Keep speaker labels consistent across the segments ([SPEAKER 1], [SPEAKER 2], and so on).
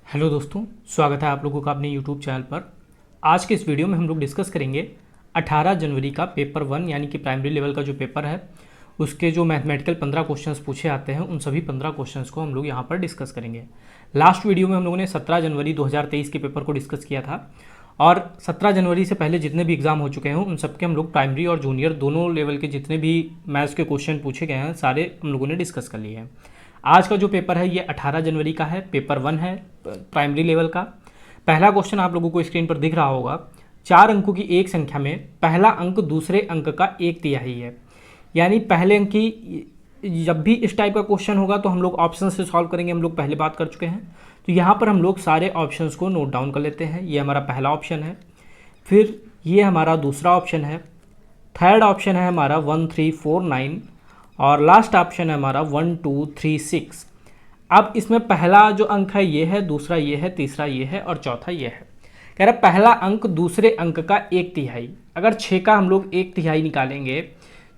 [SPEAKER 1] Hello दोस्तों, स्वागत है आप लोगों का अपने यूट्यूब चैनल पर। आज के इस वीडियो में हम लोग डिस्कस करेंगे 18 जनवरी का पेपर 1 यानी कि प्राइमरी लेवल का जो पेपर है उसके जो मैथमेटिकल 15 क्वेश्चंस पूछे आते हैं उन सभी 15 क्वेश्चंस को हम लोग यहाँ पर डिस्कस करेंगे। लास्ट वीडियो में हम लोगों ने 17 जनवरी 2023 के पेपर को डिस्कस किया था और 17 जनवरी से पहले जितने भी एग्ज़ाम हो चुके हैं उन सबके हम लोग प्राइमरी और जूनियर दोनों लेवल के जितने भी मैथ्स के क्वेश्चन पूछे गए हैं सारे हम लोगों ने डिस्कस कर लिए हैं। आज का जो पेपर है ये 18 जनवरी का है, पेपर 1 है प्राइमरी लेवल का। पहला क्वेश्चन आप लोगों को स्क्रीन पर दिख रहा होगा। 4 अंकों की एक संख्या में पहला अंक दूसरे अंक का 1/3 है। यानी पहले अंक की जब भी इस टाइप का क्वेश्चन होगा तो हम लोग ऑप्शन से सॉल्व करेंगे, हम लोग पहले बात कर चुके हैं। तो यहाँ पर हम लोग सारे ऑप्शंस को नोट डाउन कर लेते हैं। ये हमारा पहला ऑप्शन है, फिर ये हमारा दूसरा ऑप्शन है, थर्ड ऑप्शन है हमारा 1 3 4 9 और लास्ट ऑप्शन है हमारा 1 2 3 6। अब इसमें पहला जो अंक है ये है, दूसरा ये है, तीसरा ये है और चौथा ये है। कह रहा पहला अंक दूसरे अंक का 1/3। अगर 6 का हम लोग 1/3 निकालेंगे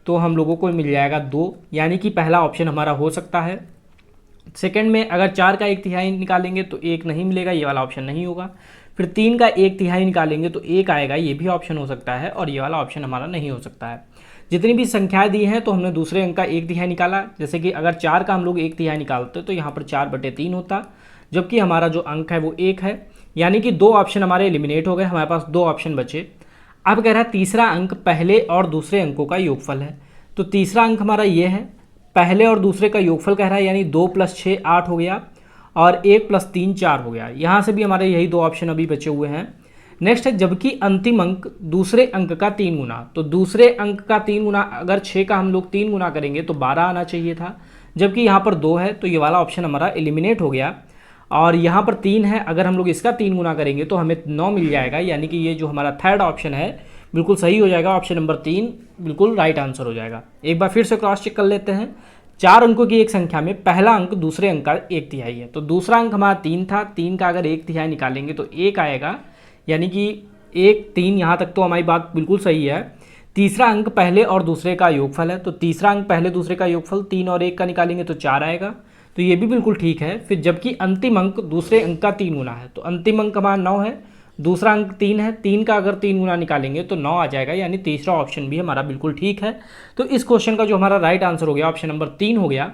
[SPEAKER 1] तो हम लोगों को मिल जाएगा 2, यानी कि पहला ऑप्शन हमारा हो सकता है। सेकंड में अगर 4 का 1/3 निकालेंगे तो 1 नहीं मिलेगा, ये वाला ऑप्शन नहीं होगा। फिर 3 का 1/3 निकालेंगे तो 1 आएगा, ये भी ऑप्शन हो सकता है और ये वाला ऑप्शन हमारा नहीं हो सकता है। जितनी भी संख्याएं दी हैं तो हमने दूसरे अंक का 1/3 निकाला। जैसे कि अगर 4 का हम लोग 1/3 निकालते तो यहाँ पर 4/3 होता, जबकि हमारा जो अंक है वो 1 है, यानी कि 2 ऑप्शन हमारे एलिमिनेट हो गए, हमारे पास 2 ऑप्शन बचे। अब कह रहा है तीसरा अंक पहले और दूसरे अंकों का योगफल है। तो तीसरा अंक हमारा ये है, पहले और दूसरे का योगफल कह रहा है, यानी 2 + 6 8 हो गया और 1 + 3 4 हो गया। यहाँ से भी हमारे यही 2 ऑप्शन अभी बचे हुए हैं। नेक्स्ट है जबकि अंतिम अंक दूसरे अंक का 3 गुना। तो दूसरे अंक का 3 गुना, अगर 6 का हम लोग 3 गुना करेंगे तो 12 आना चाहिए था, जबकि यहाँ पर 2 है तो ये वाला ऑप्शन हमारा एलिमिनेट हो गया। और यहाँ पर 3 है, अगर हम लोग इसका 3 गुना करेंगे तो हमें 9 मिल जाएगा, यानी कि ये जो हमारा थर्ड ऑप्शन है बिल्कुल सही हो जाएगा। ऑप्शन नंबर 3 बिल्कुल राइट आंसर हो जाएगा। एक बार फिर से क्रॉस चेक कर लेते हैं। 4 अंकों की एक संख्या में पहला अंक दूसरे अंक का 1/3 है। तो दूसरा अंक हमारा 3 था, 3 का अगर 1/3 निकालेंगे तो 1 आएगा, यानी कि 1 3 यहाँ तक तो हमारी बात बिल्कुल सही है। तीसरा अंक पहले और दूसरे का योगफल है, तो तीसरा अंक पहले दूसरे का योगफल 3 और 1 का निकालेंगे तो 4 आएगा, तो ये भी बिल्कुल ठीक है। फिर जबकि अंतिम अंक दूसरे अंक का 3 गुना है, तो अंतिम अंक हमारा 9 है, दूसरा अंक 3 है, 3 का अगर 3 गुना निकालेंगे तो 9 आ जाएगा, यानी तीसरा ऑप्शन भी हमारा बिल्कुल ठीक है। तो इस क्वेश्चन का जो हमारा राइट आंसर हो गया ऑप्शन नंबर 3 हो गया।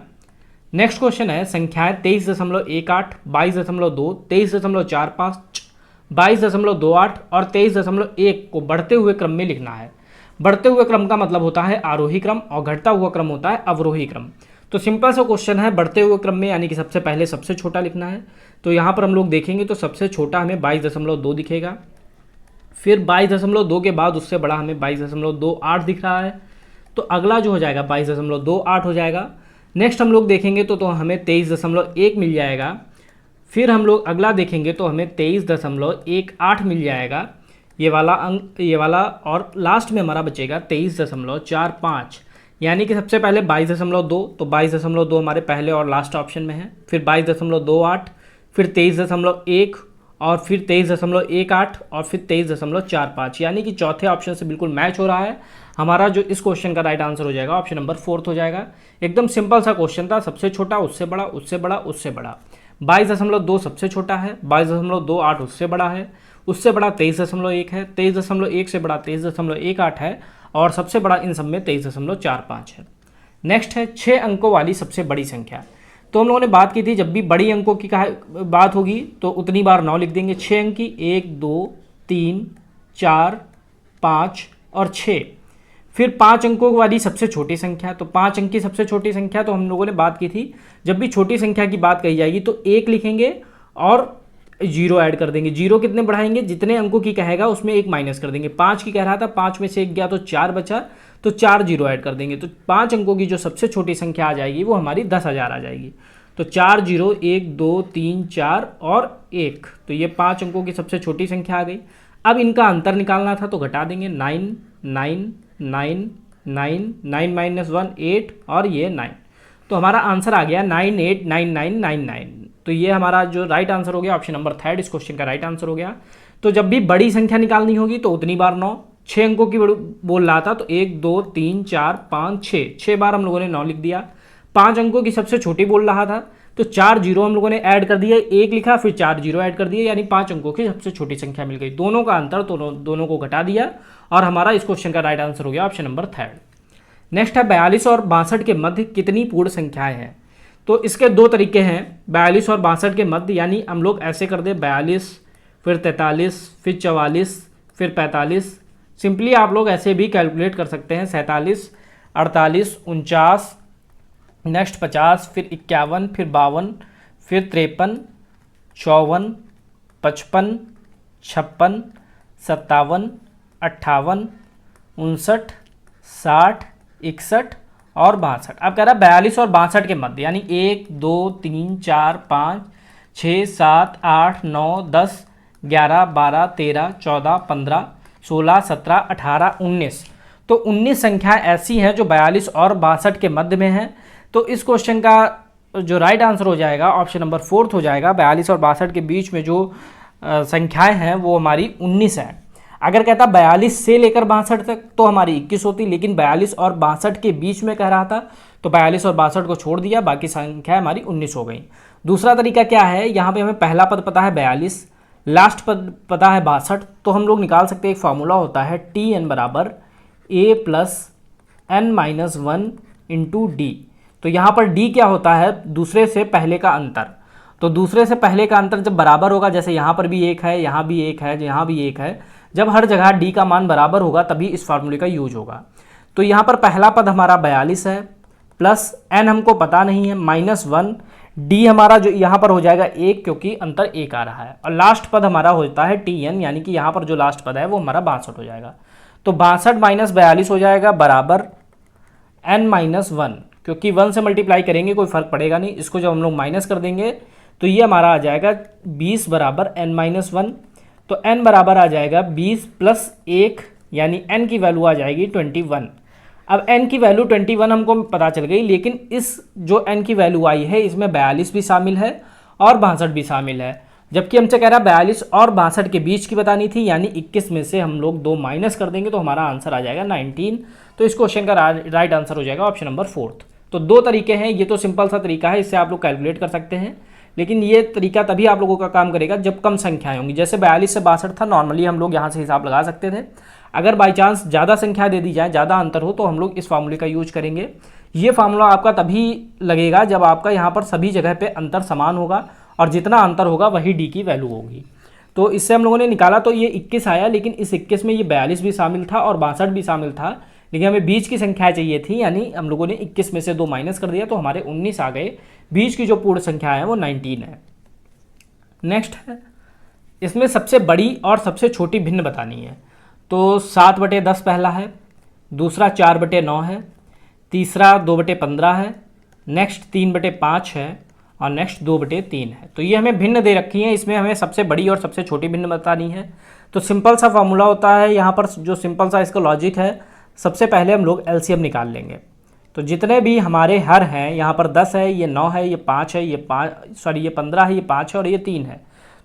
[SPEAKER 1] नेक्स्ट क्वेश्चन है संख्याएं 23.18, 22.2, 23.45, 22.28 और 23.1 को बढ़ते हुए क्रम में लिखना है। बढ़ते हुए क्रम का मतलब होता है आरोही क्रम और घटता हुआ क्रम होता है अवरोही क्रम। तो सिंपल सा क्वेश्चन है, बढ़ते हुए क्रम में यानी कि सबसे पहले सबसे छोटा लिखना है। तो यहाँ पर हम लोग देखेंगे तो सबसे छोटा हमें 22.2 दिखेगा, फिर 22.2 के बाद उससे बड़ा हमें 22.28 दिख रहा है, तो अगला जो हो जाएगा 22.28 हो जाएगा। नेक्स्ट हम लोग देखेंगे तो हमें 23.1 मिल जाएगा, फिर हम लोग अगला देखेंगे तो हमें 23.18 मिल जाएगा, ये वाला अंक, ये वाला, और लास्ट में हमारा बचेगा 23.45, यानी कि सबसे पहले 22.2, तो 22.2 हमारे पहले और लास्ट ऑप्शन में है, फिर 22.28, फिर 23.1 और फिर 23.18 और फिर 23.45, यानी कि चौथे ऑप्शन से बिल्कुल मैच हो रहा है। हमारा जो इस क्वेश्चन का राइट आंसर हो जाएगा ऑप्शन नंबर 4 हो जाएगा। एकदम सिंपल सा क्वेश्चन था, सबसे छोटा उससे बड़ा, उससे बड़ा उससे बड़ा। 22.2 सबसे छोटा है, 22.28 उससे बड़ा है, उससे बड़ा 23.1 है, 23.1 से बड़ा 23.18 है और सबसे बड़ा इन सब में 23.45 है। नेक्स्ट है 6 अंकों वाली सबसे बड़ी संख्या। तो हम लोगों ने बात की थी जब भी बड़ी अंकों की बात होगी तो उतनी बार 9 लिख देंगे। 6 अंक की 1 2 3 4 5 और 6। फिर 5 अंकों वाली सबसे छोटी संख्या, तो 5 अंक की सबसे छोटी संख्या तो हम लोगों ने बात की थी जब भी छोटी संख्या की बात कही जाएगी तो 1 लिखेंगे और 0 ऐड कर देंगे। 0 कितने बढ़ाएंगे, जितने अंकों की कहेगा उसमें 1 माइनस कर देंगे। 5 की कह रहा था, 5 में से 1 गया तो 4 बचा, तो 4 0 ऐड कर देंगे। तो 5 अंकों की जो सबसे छोटी संख्या आ जाएगी वो हमारी 10,000 आ जाएगी। तो 4 0 1 2 3 4 और 1, तो ये 5 अंकों की सबसे छोटी संख्या आ गई। अब इनका अंतर निकालना था तो घटा देंगे, 9 9 9 9 9 माइनस 1 8 और ये 9, तो हमारा आंसर आ गया 989999। तो ये हमारा जो राइट आंसर हो गया ऑप्शन नंबर 3 इस क्वेश्चन का राइट आंसर हो गया। तो जब भी बड़ी संख्या निकालनी होगी तो उतनी बार 9, 6 अंकों की बोल रहा था तो 1 2 3 4 5 6 बार हम लोगों ने 9 लिख दिया। 5 अंकों की सबसे छोटी बोल रहा था तो 4 जीरो हम लोगों ने ऐड कर दिया, 1 लिखा, फिर 4 जीरो ऐड कर दिए, यानी 5 अंकों की सबसे छोटी संख्या मिल गई। दोनों का अंतर दोनों को घटा दिया और हमारा इस क्वेश्चन का राइट आंसर हो गया ऑप्शन नंबर 3। नेक्स्ट है 42 और 62 के मध्य कितनी पूर्ण संख्याएं हैं। तो इसके दो तरीके हैं, 42 और 62 के मध्य, यानी हम लोग ऐसे कर दे 42 फिर 43 फिर 44 फिर 45। सिंपली आप लोग ऐसे भी कैलकुलेट कर सकते हैं, 47 48 49, नेक्स्ट 50 फिर 51 फिर 52 फिर 53 54 55 56 57 58 59 60 61 और 62। अब कह रहा है 42 और 62 के मध्य, यानी 1 2 3 4 5 6 7 8 9 10 11 12 13 14 15 16 17 18 19। तो 19 संख्याएं ऐसी हैं जो 42 और 62 के मध्य में हैं। तो इस क्वेश्चन का जो राइट आंसर हो जाएगा ऑप्शन नंबर 4 हो जाएगा। 42 और 62 के बीच में जो संख्याएं हैं वो हमारी 19 है। अगर कहता 42 से लेकर 62 तक तो हमारी 21 होती, लेकिन 42 और 62 के बीच में कह रहा था तो 42 और 62 को छोड़ दिया, बाकी संख्या हमारी 19 हो गई। दूसरा तरीका क्या है, यहाँ पे हमें पहला पद पता है 42, लास्ट पद पता है 62, तो हम लोग निकाल सकते हैं, एक फॉर्मूला होता है Tn बराबर a plus n minus 1 into D. तो यहाँ पर d क्या होता है, दूसरे से पहले का अंतर। तो दूसरे से पहले का अंतर जब बराबर होगा, जैसे यहाँ पर भी 1 है, यहाँ भी 1 है, यहाँ भी 1 है, जब हर जगह d का मान बराबर होगा तभी इस फार्मूले का यूज होगा। तो यहाँ पर पहला पद हमारा 42 है, प्लस n हमको पता नहीं है, माइनस 1, d हमारा जो यहाँ पर हो जाएगा 1, क्योंकि अंतर 1 आ रहा है, और लास्ट पद हमारा होता है tn, यानी कि यहाँ पर जो लास्ट पद है वो हमारा 62 हो जाएगा। तो 62 माइनस 42 हो जाएगा बराबर n माइनस 1, क्योंकि 1 से मल्टीप्लाई करेंगे कोई फर्क पड़ेगा नहीं, इसको जब हम लोग माइनस कर देंगे तो ये हमारा आ जाएगा 20 बराबर n माइनस 1। तो n बराबर आ जाएगा 20 प्लस 1, यानी n की वैल्यू आ जाएगी 21। अब n की वैल्यू 21 हमको पता चल गई, लेकिन इस जो n की वैल्यू आई है इसमें 42 भी शामिल है और 62 भी शामिल है, जबकि हमसे कह रहा है 42 और 62 के बीच की बतानी थी, यानी 21 में से हम लोग 2 माइनस कर देंगे तो हमारा आंसर आ जाएगा 19। तो इस क्वेश्चन का राइट आंसर हो जाएगा ऑप्शन नंबर 4। तो दो तरीके हैं, ये तो सिंपल सा तरीका है, इससे आप लोग कैलकुलेट कर सकते हैं, लेकिन ये तरीका तभी आप लोगों का काम करेगा जब कम संख्याएं होंगी। जैसे 42 से 62 था, नॉर्मली हम लोग यहाँ से हिसाब लगा सकते थे। अगर बाई चांस ज़्यादा संख्या दे दी जाए, ज़्यादा अंतर हो, तो हम लोग इस फार्मूले का यूज करेंगे। ये फार्मूला आपका तभी लगेगा जब आपका यहाँ पर सभी जगह पे अंतर समान होगा, और जितना अंतर होगा वही डी की वैल्यू होगी। तो इससे हम लोगों ने निकाला तो ये 21 आया, लेकिन इस 21 में ये 42 भी शामिल था और 62 भी शामिल था, लेकिन हमें बीच की संख्या चाहिए थी, यानी हम लोगों ने 21 में से 2 माइनस कर दिया तो हमारे 19 आ गए। बीच की जो पूर्ण संख्या है वो 19 है। नेक्स्ट है, इसमें सबसे बड़ी और सबसे छोटी भिन्न बतानी है। तो 7/10 पहला है, दूसरा 4/9 है, तीसरा 2/15 है, नेक्स्ट 3/5 है, और नेक्स्ट 2/3 है। तो ये हमें भिन्न दे रखी है, इसमें हमें सबसे बड़ी और सबसे छोटी भिन्न बतानी है। तो सिंपल सा फॉर्मूला होता है यहाँ पर, जो सिंपल सा इसका लॉजिक है, सबसे पहले हम लोग एलसीएम निकाल लेंगे। तो जितने भी हमारे हर हैं, यहाँ पर 10 है, ये 9 है, ये 5 है, ये 15 है, ये 5 है और ये 3 है,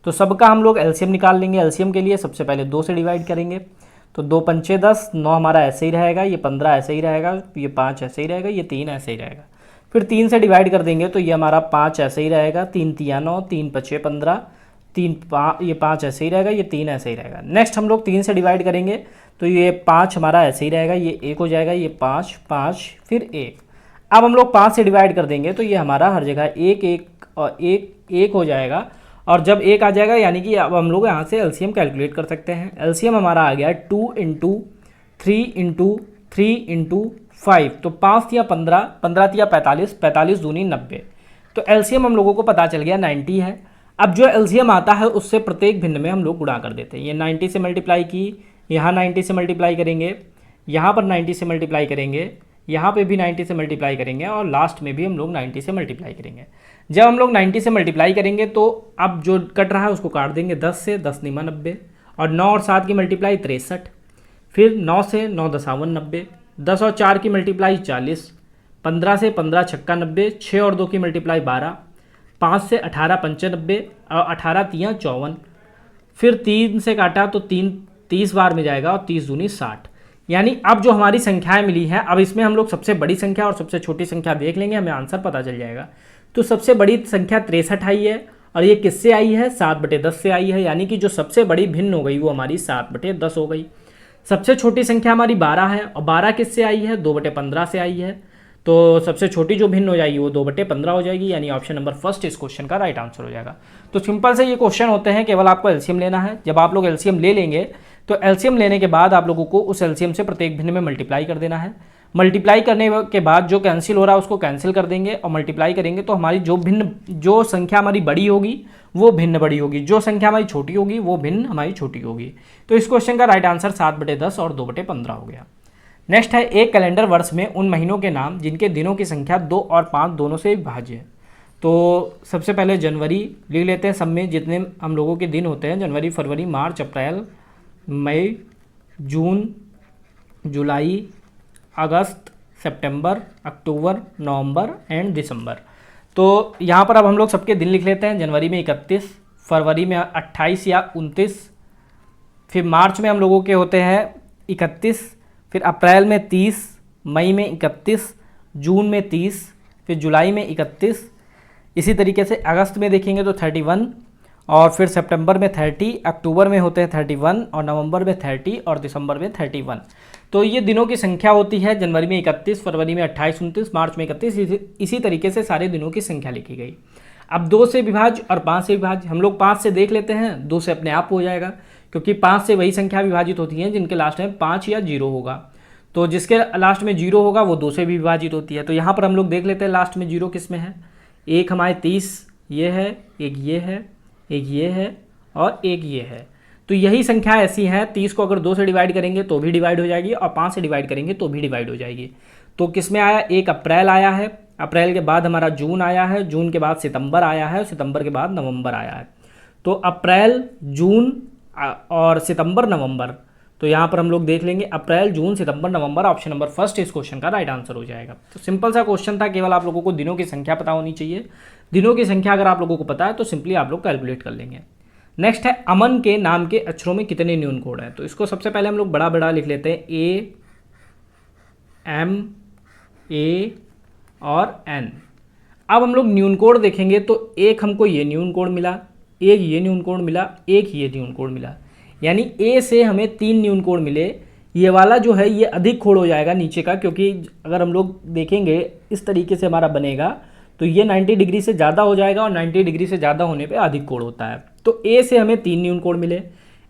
[SPEAKER 1] तो सबका हम लोग एलसीएम निकाल लेंगे। एलसीएम के लिए सबसे पहले 2 से डिवाइड करेंगे, तो 2 पंचे 10, 9 हमारा ऐसे ही रहेगा, ये 15 ऐसे ही रहेगा, ये 5 ऐसे ही रहेगा, ये 3 ऐसे ही रहेगा। फिर 3 से डिवाइड कर देंगे तो ये हमारा 5 ऐसे ही रहेगा, 3 तिया 9, 3 पचे 15, ये 5 ऐसे ही रहेगा, ये 3 ऐसे ही रहेगा। नेक्स्ट हम लोग 3 से डिवाइड करेंगे तो ये 5 हमारा ऐसे ही रहेगा, ये 1 हो जाएगा, ये 5 5 फिर 1। अब हम लोग 5 से डिवाइड कर देंगे तो ये हमारा हर जगह 1 1 और 1 1 हो जाएगा, और जब 1 आ जाएगा यानी कि अब हम लोग यहाँ से एलसीएम कैलकुलेट कर सकते हैं। एलसीएम हमारा आ गया 2 × 3 × 3 × 5, तो 5 तिया 15, 15 तिया 45, 45 दूनी 90। तो एलसीएम हम लोगों को पता चल गया 90 है। अब जो एलसीएम आता है उससे प्रत्येक भिन्न में हम लोग गुणा कर देते हैं। ये 90 से मल्टीप्लाई की, यहाँ 90 से मल्टीप्लाई करेंगे, यहाँ पर 90 से मल्टीप्लाई करेंगे, यहाँ पे भी 90 से मल्टीप्लाई करेंगे, और लास्ट में भी हम लोग 90 से मल्टीप्लाई करेंगे। जब हम लोग 90 से मल्टीप्लाई करेंगे तो अब जो कट रहा है उसको काट देंगे 10 से, 10 निमा 90, और 9 और 7 की मल्टीप्लाई 63, फिर 9 से 9 दसावन 90, 10 और 4 की मल्टीप्लाई 40, 15 से 15 छक्का 90, 6 और 2 की मल्टीप्लाई 12, 5 से 18 पंचे 90, और 18 तियाँ 54, फिर 3 से काटा तो 30 बार में जाएगा, और 30 दूनी 60। यानी अब जो हमारी संख्याएं मिली हैं, अब इसमें हम लोग सबसे बड़ी संख्या और सबसे छोटी संख्या देख लेंगे, हमें आंसर पता चल जाएगा। तो सबसे बड़ी संख्या 63 आई है और ये किससे आई है, 7/10 से आई है, यानी कि जो सबसे बड़ी भिन्न हो गई वो हमारी 7/10 हो गई। सबसे छोटी संख्या हमारी 12 है और 12 किससे आई है, 2/15 से आई है। तो सबसे छोटी जो भिन्न हो जाएगी वो 2/15 हो जाएगी, यानी ऑप्शन नंबर फर्स्ट इस क्वेश्चन का राइट आंसर हो जाएगा। तो सिंपल से ये क्वेश्चन होते हैं, केवल आपको एलसीएम लेना है। जब आप लोग एलसीएम ले लेंगे तो एलसीएम लेने के बाद आप लोगों को उस एलसीएम से प्रत्येक भिन्न में मल्टीप्लाई कर देना है। मल्टीप्लाई करने के बाद जो कैंसिल हो रहा है उसको कैंसिल कर देंगे और मल्टीप्लाई करेंगे तो हमारी जो संख्या हमारी बड़ी होगी वो भिन्न बड़ी होगी, जो संख्या हमारी छोटी होगी वो भिन्न हमारी छोटी होगी। तो इस क्वेश्चन का राइट आंसर 7/10 और 2/15 हो गया। नेक्स्ट है, एक कैलेंडर वर्ष में उन महीनों के नाम जिनके दिनों की संख्या 2 और 5 दोनों से विभाज्य है। तो सबसे पहले जनवरी लिख लेते हैं, सब में जितने हम लोगों के दिन होते हैं, जनवरी, फरवरी, मार्च, अप्रैल, मई, जून, जुलाई, अगस्त, सितंबर, अक्टूबर, नवंबर एंड दिसंबर। तो यहाँ पर अब हम लोग सबके दिन लिख लेते हैं। जनवरी में 31, फरवरी में 28 या 29, फिर मार्च में हम लोगों के होते हैं 31, फिर अप्रैल में 30, मई में 31, जून में 30, फिर जुलाई में 31, इसी तरीके से अगस्त में देखेंगे तो 31 और फिर सितंबर में 30, अक्टूबर में होते हैं 31 और नवंबर में 30 और दिसंबर में 31। तो ये दिनों की संख्या होती है। जनवरी में 31, फरवरी में 28, 29, मार्च में 31, इसी तरीके से सारे दिनों की संख्या लिखी गई। अब 2 से विभाज्य और 5 से विभाज्य, हम लोग 5 से देख लेते हैं, 2 से अपने आप हो जाएगा, क्योंकि 5 से वही संख्या विभाजित होती है जिनके लास्ट में 5 या 0 होगा। तो जिसके लास्ट में 0 होगा वो 2 से भी विभाजित होती है। तो यहाँ पर हम लोग देख लेते हैं लास्ट में 0 किस में है। एक हमारे 30 ये है, एक ये है, एक ये है और एक ये है। तो यही संख्या ऐसी है, 30 को अगर 2 से डिवाइड करेंगे तो भी डिवाइड हो जाएगी और 5 से डिवाइड करेंगे तो भी डिवाइड हो जाएगी। तो किस में आया, एक अप्रैल आया है, अप्रैल के बाद हमारा जून आया है, जून के बाद सितंबर आया है, सितंबर के बाद नवंबर आया है। तो अप्रैल, जून और सितंबर, नवंबर। तो यहाँ पर हम लोग देख लेंगे अप्रैल, जून, सितंबर, नवंबर, ऑप्शन नंबर फर्स्ट इस क्वेश्चन का राइट आंसर हो जाएगा। तो सिंपल सा क्वेश्चन था, केवल आप लोगों को दिनों की संख्या पता होनी चाहिए। दिनों की संख्या अगर आप लोगों को पता है तो सिंपली आप लोग कैलकुलेट कर लेंगे। नेक्स्ट है, अमन के नाम के अक्षरों में कितने न्यून कोड हैं। तो इसको सबसे पहले हम लोग बड़ा बड़ा लिख लेते हैं, ए, एम, ए और एन। अब हम लोग न्यून कोड देखेंगे तो एक हमको ये न्यून कोड मिला, एक ये न्यून कोड मिला, एक ये न्यून कोड मिला, यानी ए से हमें 3 न्यून कोड मिले। ये वाला जो है ये अधिक कोड हो जाएगा नीचे का, क्योंकि अगर हम लोग देखेंगे इस तरीके से हमारा बनेगा तो ये 90 डिग्री से ज़्यादा हो जाएगा और 90 डिग्री से ज़्यादा होने पे अधिक कोड होता है। तो ए से हमें 3 न्यून कोड मिले।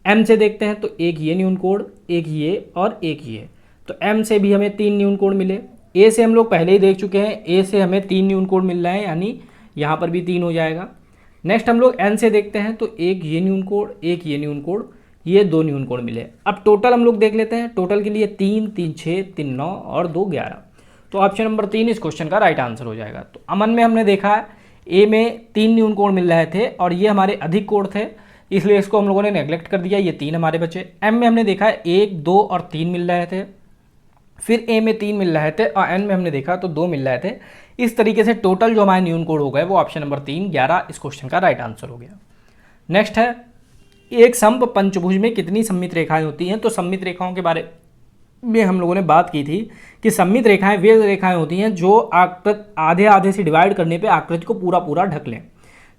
[SPEAKER 1] एम से देखते हैं तो एक ये न्यून कोड, एक ये और एक ये। तो एम से भी हमें 3 न्यून कोड मिले। ए से हम लोग पहले ही देख चुके हैं, ए से हमें 3 न्यून कोड मिल रहा है, यानी यहाँ पर भी 3 हो जाएगा। नेक्स्ट हम लोग एन से देखते हैं तो एक ये न्यून कोड, एक ये न्यून कोड, ये 2 न्यून कोड मिले। अब टोटल हम लोग देख लेते हैं, टोटल के लिए 3, 3, 6, 3, 9 और 2, 11। तो ऑप्शन नंबर 3 इस क्वेश्चन का राइट आंसर हो जाएगा। तो अमन में हमने देखा है ए में 3 न्यून कोड मिल रहे थे और ये हमारे अधिक कोड थे, इसलिए इसको हम लोगों ने नेग्लेक्ट कर दिया, ये 3 हमारे बचे। एम में हमने देखा है 1, 2 और 3 मिल रहे थे, फिर ए में 3 मिल रहे थे और एन में हमने देखा तो 2 मिल रहे थे। इस तरीके से टोटल जो हमारे न्यून कोड हो गए वो ऑप्शन नंबर 3, 11 इस क्वेश्चन का राइट आंसर हो गया। नेक्स्ट है, एक समप पंचभुज में कितनी सममित रेखाएं होती हैं। तो सममित रेखाओं के बारे में हम लोगों ने बात की थी कि सममित रेखाएं वे रेखाएं होती हैं जो आधे आधे से डिवाइड करने पे आकृति को पूरा पूरा ढक लें।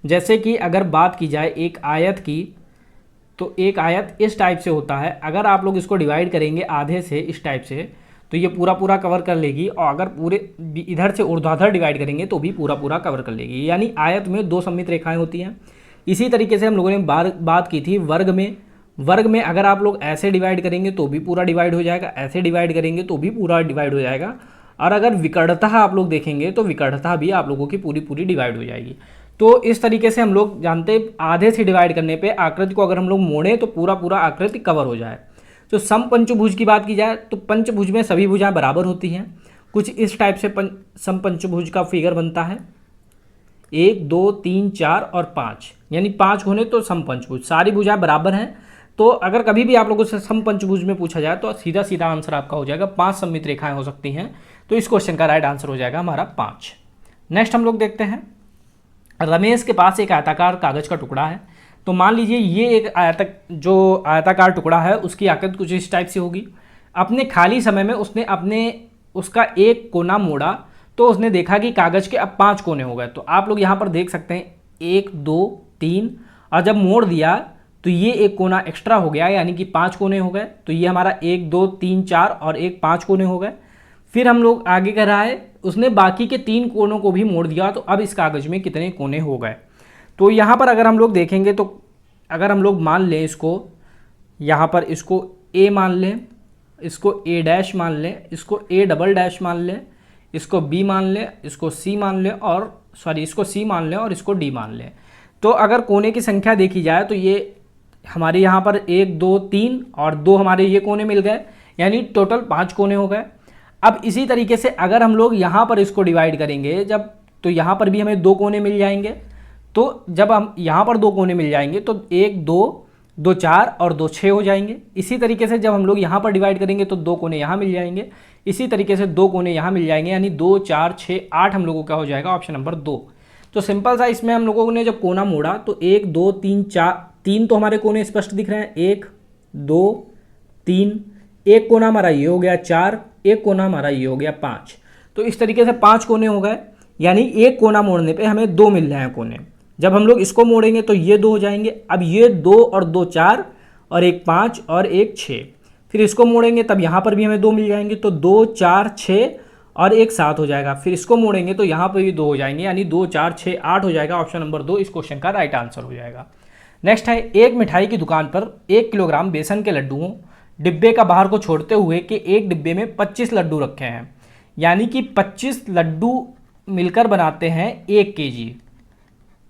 [SPEAKER 1] जैसे कि अगर बात की जाए एक आयत की, तो एक आयत इस टाइप से होता है, अगर आप लोग इसको डिवाइड करेंगे आधे से इस टाइप से तो ये पूरा पूरा कवर कर लेगी, और अगर पूरे इधर से ऊर्ध्वाधर डिवाइड करेंगे तो भी पूरा पूरा कवर कर लेगी, यानी आयत में 2 सममित रेखाएं होती हैं। इसी तरीके से हम लोगों ने बात की थी वर्ग में अगर आप लोग ऐसे डिवाइड करेंगे तो भी पूरा डिवाइड हो जाएगा, ऐसे डिवाइड करेंगे तो भी पूरा डिवाइड हो जाएगा, और अगर विकर्णता आप लोग देखेंगे तो विकर्णता भी आप लोगों की पूरी पूरी डिवाइड हो जाएगी। तो इस तरीके से हम लोग जानते आधे से डिवाइड करने पे आकृति को अगर हम लोग मोड़ें तो पूरा पूरा आकृति कवर हो जाए। तो समपंचभुज की बात की जाए तो पंचभुज में सभी भुजाएं बराबर होती हैं। कुछ इस टाइप से समपंचभुज का फिगर बनता है, 1, 2, 3, 4 और 5, यानी 5 होने तो समपंचभुज, सारी भुजाएं बराबर हैं। तो अगर कभी भी आप लोगों से समपंचभुज में पूछा जाए तो सीधा सीधा आंसर आपका हो जाएगा 5 सममित रेखाएं हो सकती हैं। तो इस क्वेश्चन का राइट आंसर हो जाएगा हमारा 5। नेक्स्ट हम लोग देखते हैं, रमेश के पास एक आयताकार कागज का टुकड़ा है। तो मान लीजिए ये एक आयताकार टुकड़ा है, उसकी आकृति कुछ इस टाइप से होगी। अपने खाली समय में उसने उसका एक कोना मोड़ा तो उसने देखा कि कागज़ के अब 5 कोने हो गए। तो आप लोग यहाँ पर देख सकते हैं 1 2 3, और जब मोड़ दिया तो ये एक कोना एक्स्ट्रा हो गया, यानी कि 5 कोने हो गए। तो ये हमारा 1 2 3 4 और एक 5 कोने हो गए। फिर हम लोग आगे कर रहा है, उसने बाकी के 3 कोनों को भी मोड़ दिया। तो अब इस कागज़ में कितने कोने हो गए। तो यहाँ पर अगर हम लोग देखेंगे तो अगर हम लोग मान लें इसको, यहाँ पर इसको A मान लें, इसको A' मान लें, इसको A" मान लें, इसको B मान लें, इसको C मान लें, और इसको C मान लें और इसको D मान लें। तो अगर कोने की संख्या देखी जाए तो ये हमारे यहाँ पर 1 2 3 और 2 हमारे ये कोने मिल गए, यानी टोटल 5 कोने हो गए। अब इसी तरीके से अगर हम लोग यहाँ पर इसको डिवाइड करेंगे जब, तो यहाँ पर भी हमें 2 कोने मिल जाएंगे। तो जब हम यहाँ पर 2 कोने मिल जाएंगे तो 1 2 2 4 और 2 6 हो जाएंगे। इसी तरीके से जब हम लोग यहाँ पर डिवाइड करेंगे तो 2 कोने यहाँ मिल जाएंगे। इसी तरीके से 2 कोने यहाँ मिल जाएंगे, यानी 2 4 6 8 हम लोगों का हो जाएगा ऑप्शन नंबर 2। तो सिंपल सा इसमें हम लोगों ने जब कोना मोड़ा तो 1 2 3 4, 3 तो हमारे कोने स्पष्ट दिख रहे हैं, 1 2 3, एक कोना हमारा ये हो गया 4, एक कोना हमारा ये हो गया 5। तो इस तरीके से 5 कोने हो गए, यानी एक कोना मोड़ने पे हमें 2 मिल रहे हैं कोने। जब हम लोग इसको मोड़ेंगे तो ये 2 हो जाएंगे। अब ये 2 और 2 4 और एक 5 और एक 6, फिर इसको मोड़ेंगे तब यहाँ पर भी हमें 2 मिल जाएंगे। तो 2 4 6 और एक 7 हो जाएगा। फिर इसको मोड़ेंगे तो यहाँ पर भी 2 हो जाएंगे, यानी 2 4 6 8 हो जाएगा। ऑप्शन नंबर 2 इस क्वेश्चन का राइट आंसर हो जाएगा। नेक्स्ट है, एक मिठाई की दुकान पर 1 किलोग्राम बेसन के लड्डुओं डिब्बे का बाहर को छोड़ते हुए कि एक डिब्बे में 25 लड्डू रखे हैं, यानी कि 25 लड्डू मिलकर बनाते हैं 1 kg।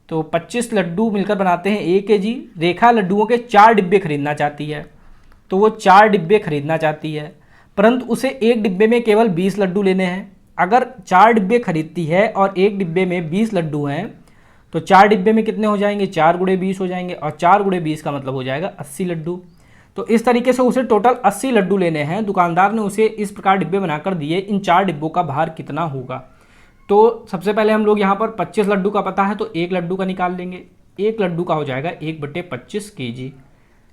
[SPEAKER 1] तो 25 लड्डू मिलकर बनाते हैं 1 kg। रेखा लड्डुओं के 4 डिब्बे खरीदना चाहती है, तो वो 4 डिब्बे खरीदना चाहती है, परंतु उसे एक डिब्बे में केवल 20 लड्डू लेने हैं। अगर 4 डिब्बे खरीदती है और एक डिब्बे में 20 लड्डू हैं तो 4 डिब्बे में कितने हो जाएंगे, 4 × 20 हो जाएंगे, और 4 × 20 का मतलब हो जाएगा 80 लड्डू। तो इस तरीके से उसे टोटल 80 लड्डू लेने हैं। दुकानदार ने उसे इस प्रकार डिब्बे बनाकर दिए, इन 4 डिब्बों का भार कितना होगा। तो सबसे पहले हम लोग यहाँ पर 25 लड्डू का पता है तो 1 लड्डू का निकाल लेंगे। 1 लड्डू का हो जाएगा 1/25 kg।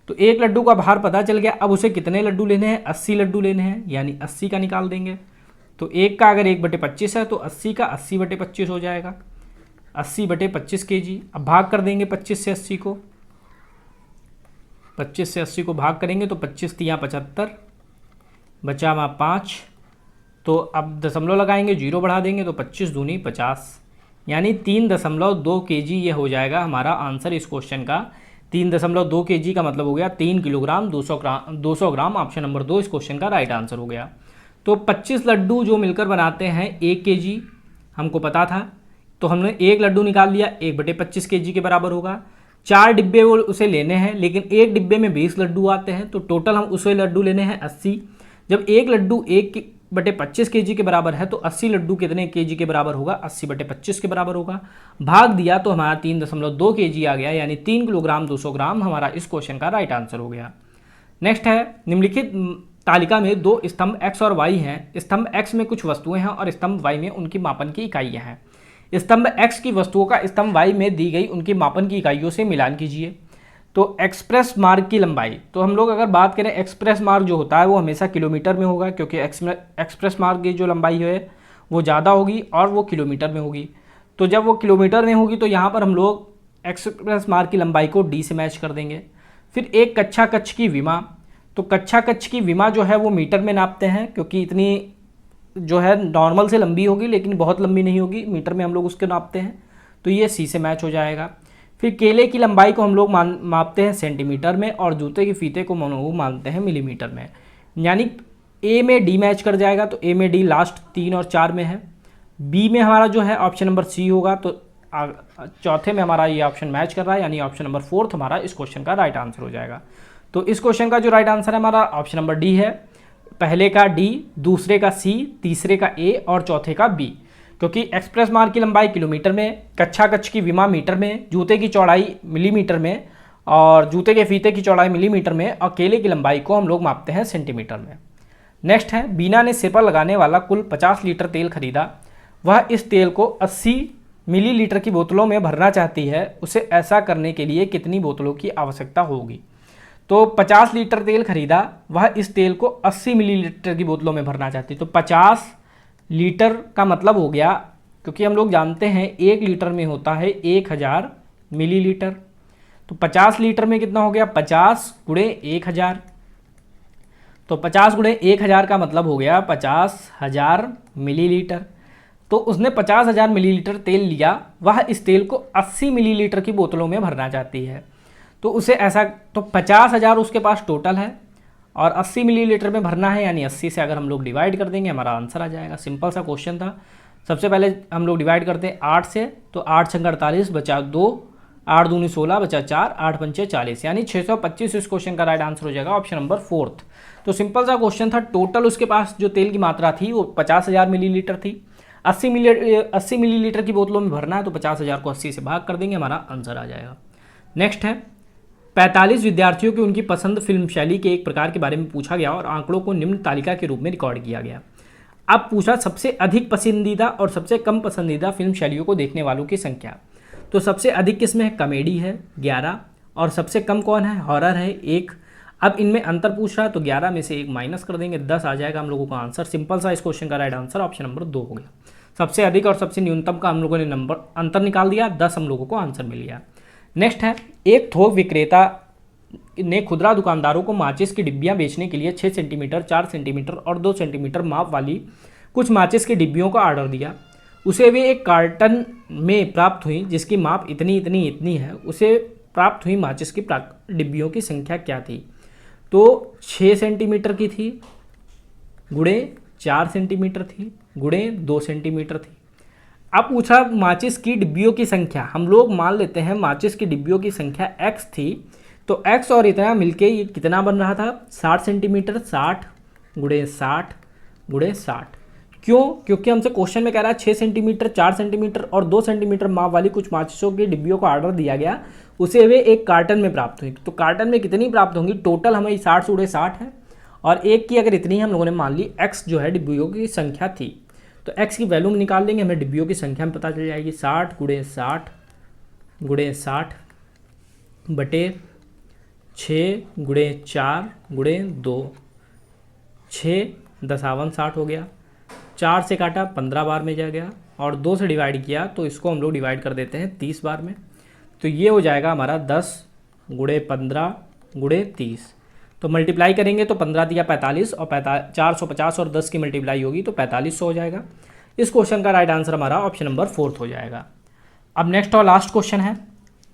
[SPEAKER 1] तो 1 लड्डू का भार पता चल गया। अब उसे कितने लड्डू लेने हैं, 80 लड्डू लेने हैं, यानी 80 का निकाल देंगे। तो 1 का अगर 1/25 है तो 80 का 80/25 हो जाएगा, 80/25 kg। अब भाग कर देंगे 25 से 80 को, 25 से 80 को भाग करेंगे तो 25 × 75, बचा हमारा 5। तो अब दशमलव लगाएंगे, 0 बढ़ा देंगे तो 25 दूनी 50, यानी 3.2 kg ये हो जाएगा हमारा आंसर इस क्वेश्चन का। 3.2 kg का मतलब हो गया 3 किलोग्राम 200 ग्राम। ऑप्शन नंबर 2 इस क्वेश्चन का राइट आंसर हो गया। तो 25 लड्डू जो मिलकर बनाते हैं 1 kg हमको पता था, तो हमने 1 लड्डू निकाल लिया, 1/25 kg के बराबर होगा। 4 डिब्बे वो उसे लेने हैं, लेकिन एक डिब्बे में 20 लड्डू आते हैं, तो टोटल हम उसे लड्डू लेने हैं 80। जब एक लड्डू 1/25 kg के बराबर है तो 80 लड्डू कितने kg के बराबर होगा, 80/25 के बराबर होगा। भाग दिया तो हमारा 3.2 kg आ गया, यानी 3 किलोग्राम 200 ग्राम हमारा इस क्वेश्चन का राइट आंसर हो गया। नेक्स्ट है, निम्नलिखित तालिका में 2 स्तंभ x और y हैं। स्तंभ x में कुछ वस्तुएं हैं और स्तंभ y में उनकी मापन की इकाइयाँ हैं। स्तंभ x की वस्तुओं का स्तंभ y में दी गई उनकी मापन की इकाइयों से मिलान कीजिए। तो एक्सप्रेस मार्ग की लंबाई, तो हम लोग अगर बात करें एक्सप्रेस मार्ग जो होता है वो हमेशा किलोमीटर में होगा, क्योंकि एक्सप्रेस मार्ग की जो लंबाई है वो ज़्यादा होगी और वो किलोमीटर में होगी। तो जब वो किलोमीटर में होगी तो यहाँ पर हम लोग एक्सप्रेस मार्ग की लंबाई को d से मैच कर देंगे। फिर एक कक्षा कक्ष की विमा, तो कक्षा कक्ष की विमा जो है वो मीटर में नापते हैं, क्योंकि इतनी जो है नॉर्मल से लंबी होगी लेकिन बहुत लंबी नहीं होगी, मीटर में हम लोग उसके नापते हैं, तो ये सी से मैच हो जाएगा। फिर केले की लंबाई को हम लोग मापते हैं सेंटीमीटर में और जूते के फीते को मानते हैं मिलीमीटर में, यानी ए में डी मैच कर जाएगा। तो ए में डी लास्ट 3 और 4 में है। बी में हमारा जो है ऑप्शन नंबर सी होगा, तो चौथे में हमारा ये ऑप्शन मैच कर रहा है, यानी ऑप्शन नंबर 4 हमारा इस क्वेश्चन का राइट आंसर हो जाएगा। तो इस क्वेश्चन का जो राइट आंसर है हमारा ऑप्शन नंबर डी है। पहले का डी, दूसरे का सी, तीसरे का ए और चौथे का बी, क्योंकि एक्सप्रेस मार्ग की लंबाई किलोमीटर में, कक्षा कक्ष की विमा मीटर में, जूते की चौड़ाई मिलीमीटर में और जूते के फीते की चौड़ाई मिलीमीटर में, और केले की लंबाई को हम लोग मापते हैं सेंटीमीटर में। नेक्स्ट है, बीना ने सिर पर लगाने वाला कुल 50 लीटर तेल खरीदा। वह इस तेल को 80 मिलीलीटर की बोतलों में भरना चाहती है। उसे ऐसा करने के लिए कितनी बोतलों की आवश्यकता होगी। तो 50 लीटर तेल खरीदा, वह इस तेल को 80 मिलीलीटर की बोतलों में भरना चाहती है। तो 50 लीटर का मतलब हो गया, क्योंकि हम लोग जानते हैं 1 लीटर में होता है 1000 मिलीलीटर, तो 50 लीटर में कितना हो गया 50 गुणे 1000, तो 50 गुणे 1000 का मतलब हो गया 50,000 मिलीलीटर। तो उसने 50,000 मिलीलीटर तेल लिया, वह इस तेल को 80 मिलीलीटर की बोतलों में भरना चाहती है। तो उसे ऐसा, तो 50,000 उसके पास टोटल है और 80 मिलीलीटर में भरना है, यानी 80 से अगर हम लोग डिवाइड कर देंगे हमारा आंसर आ जाएगा। सिंपल सा क्वेश्चन था। सबसे पहले हम लोग डिवाइड करते हैं 8 से, तो 8 छंग 48 बचा 2, 8 दूनी 16 बचा 4, 8 पंचे 40, यानी 625 इस क्वेश्चन का राइट आंसर हो जाएगा, ऑप्शन नंबर 4। तो सिंपल सा क्वेश्चन था। टोटल उसके पास जो तेल की मात्रा थी वो 50,000 मिलीलीटर थी। 80 मिलीलीटर की बोतलों में भरना है, तो 50,000 को 80 से भाग कर देंगे, हमारा आंसर आ जाएगा। नेक्स्ट है 45 विद्यार्थियों की उनकी पसंद फिल्म शैली के एक प्रकार के बारे में पूछा गया और आंकड़ों को निम्न तालिका के रूप में रिकॉर्ड किया गया। अब पूछा सबसे अधिक पसंदीदा और सबसे कम पसंदीदा फिल्म शैलियों को देखने वालों की संख्या। तो सबसे अधिक किसमें है, कॉमेडी है 11, और सबसे कम कौन है, हॉरर है 1। अब इनमें अंतर पूछ रहा है, तो 11 में से 1 माइनस कर देंगे, 10 आ जाएगा हम लोगों का आंसर। सिंपल सा इस क्वेश्चन का राइट आंसर ऑप्शन नंबर 2 हो गया। सबसे अधिक और सबसे न्यूनतम का हम लोगों ने नंबर अंतर निकाल दिया, 10 हम लोगों को आंसर मिल गया। नेक्स्ट है एक थोक विक्रेता ने खुदरा दुकानदारों को माचिस की डिब्बियां बेचने के लिए 6 सेंटीमीटर, 4 सेंटीमीटर और 2 सेंटीमीटर माप वाली कुछ माचिस की डिब्बियों का ऑर्डर दिया। उसे वे एक कार्टन में प्राप्त हुई जिसकी माप इतनी इतनी इतनी है। उसे प्राप्त हुई माचिस की डिब्बियों की संख्या क्या थी। तो 6 सेंटीमीटर की थी, गुणे 4 सेंटीमीटर थी, गुणे 2 सेंटीमीटर थी। अब पूछा माचिस की डिब्बियों की संख्या। हम लोग मान लेते हैं माचिस की डिब्बियों की संख्या x थी, तो x और इतना मिलके ये कितना बन रहा था 60 सेंटीमीटर, 60 गुणे 60 गुणे 60। क्यों, क्योंकि हमसे क्वेश्चन में कह रहा है 6 सेंटीमीटर, 4 सेंटीमीटर और 2 सेंटीमीटर माप वाली कुछ माचिसों की डिब्बियों का ऑर्डर दिया गया, उसे वे एक कार्टन में प्राप्त हुई। तो कार्टन में कितनी प्राप्त होंगी, टोटल हमें 60 से 60 है, और एक की अगर इतनी हम लोगों ने मान ली, x जो है डिब्बियों की संख्या थी, तो x की वैल्यू निकाल लेंगे, हमें डिब्बियों की संख्या में पता चल जाएगी। 60 गुणे 60 गुणे 60 बटे 6 गुणे 4 गुणे 2, 6 दसावन 60 हो गया। 4 से काटा 15 बार में जा गया, और 2 से डिवाइड किया तो इसको हम लोग डिवाइड कर देते हैं 30 बार में। तो ये हो जाएगा हमारा 10 गुणे 15 गुणे 30। तो मल्टीप्लाई करेंगे तो 15 दिया 45, और 450 और 10 की मल्टीप्लाई होगी तो 4500 हो जाएगा। इस क्वेश्चन का राइट आंसर हमारा ऑप्शन नंबर 4 हो जाएगा। अब नेक्स्ट और लास्ट क्वेश्चन है,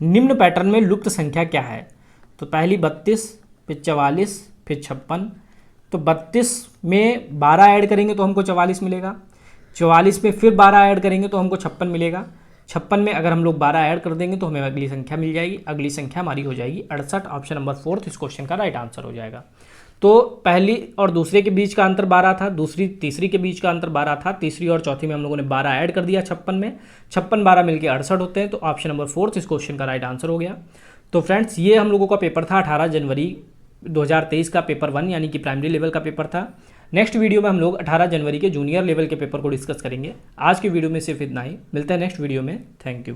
[SPEAKER 1] निम्न पैटर्न में लुप्त संख्या क्या है। तो पहली 32, फिर 44, फिर 56। तो 32 में 12 ऐड करेंगे तो हमको 44 मिलेगा, 44 में फिर 12 ऐड करेंगे तो हमको 56 मिलेगा, 56 में अगर हम लोग 12 ऐड कर देंगे तो हमें अगली संख्या मिल जाएगी। अगली संख्या हमारी हो जाएगी 68, ऑप्शन नंबर 4 इस क्वेश्चन का राइट आंसर हो जाएगा। तो पहली और दूसरे के बीच का अंतर 12 था, दूसरी तीसरी के बीच का अंतर 12 था, तीसरी और चौथी में हम लोगों ने 12 ऐड कर दिया 56 में, 56 12 मिलकर 68 होते हैं, तो ऑप्शन नंबर 4 इस क्वेश्चन का राइट आंसर हो गया। तो फ्रेंड्स ये हम लोगों का पेपर था 18 जनवरी 2023 का पेपर 1 यानी कि प्राइमरी लेवल का पेपर था। नेक्स्ट वीडियो में हम लोग 18 जनवरी के जूनियर लेवल के पेपर को डिस्कस करेंगे। आज की वीडियो में सिर्फ इतना ही, मिलते हैं नेक्स्ट वीडियो में। Thank you.